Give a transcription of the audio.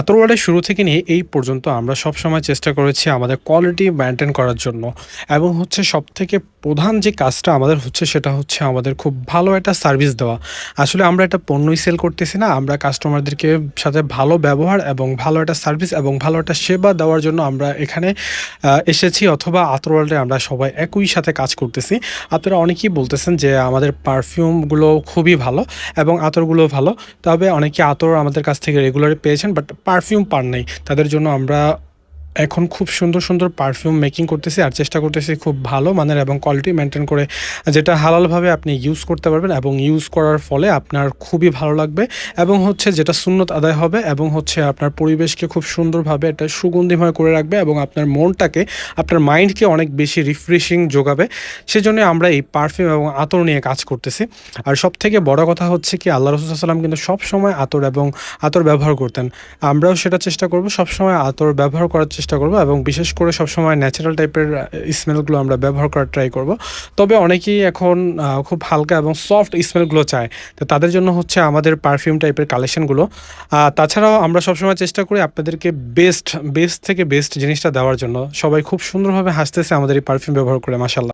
আতরওয়ালের শুরু থেকে নিয়ে এই পর্যন্ত আমরা সবসময় চেষ্টা করেছি আমাদের কোয়ালিটি মেইনটেইন করার জন্য এবং হচ্ছে সবথেকে প্রধান যে কাজটা আমাদের হচ্ছে সেটা হচ্ছে আমাদের খুব ভালো একটা সার্ভিস দেওয়া। আসলে আমরা একটা পণ্যই সেল করতেছি না, আমরা কাস্টমারদেরকে সাথে ভালো ব্যবহার এবং ভালো একটা সার্ভিস এবং ভালো একটা সেবা দেওয়ার জন্য আমরা এখানে এসেছি অথবা আতরওয়ালে আমরা সবাই একই সাথে কাজ করতেছি। আপনারা অনেকেই বলতেছেন যে আমাদের পারফিউমগুলো খুবই ভালো এবং আতরগুলোও ভালো। তবে অনেকে আতর আমাদের কাছ থেকে রেগুলারই পেয়েছেন বাট পারফিউম পান নাই। তাদের জন্য আমরা এখন খুব সুন্দর, সুন্দর পারফিউম মেকিং করতেছি আর চেষ্টা করতেছি খুব ভালো মানের এবং কোয়ালিটি মেইনটেইন করে যেটা হালালভাবে আপনি ইউজ করতে পারবেন এবং ইউজ করার ফলে আপনার খুবই ভালো লাগবে এবং হচ্ছে যেটা সুন্নত আদায় হবে এবং হচ্ছে আপনার পরিবেশকে খুব সুন্দরভাবে একটা সুগন্ধিময় করে রাখবে এবং আপনার মনটাকে, আপনার মাইন্ডকে অনেক বেশি রিফ্রেশিং যোগাবে। সেজন্য আমরা এই পারফিউম এবং আতর নিয়ে কাজ করতেছি। আর সবথেকে বড় কথা হচ্ছে কি আল্লাহ রাসূল সাল্লাল্লাহু আলাইহি ওয়াসাল্লাম কিন্তু সবসময় আতর এবং আতর ব্যবহার করতেন। আমরাও সেটা চেষ্টা করব, সবসময় আতর ব্যবহার করার চেষ্টা করব এবং বিশেষ করে সবসময় ন্যাচারাল টাইপের স্মেলগুলো আমরা ব্যবহার করার ট্রাই করব। তবে অনেকেই এখন খুব হালকা এবং সফট স্মেলগুলো চায়। তো তাদের জন্য হচ্ছে আমাদের পারফিউম টাইপের কালেকশনগুলো। তাছাড়াও আমরা সবসময় চেষ্টা করি আপনাদেরকে বেস্ট থেকে বেস্ট জিনিসটা দেওয়ার জন্য। সবাই খুব সুন্দরভাবে হাসতেছে আমাদের এই পারফিউম ব্যবহার করে, মাশাআল্লাহ।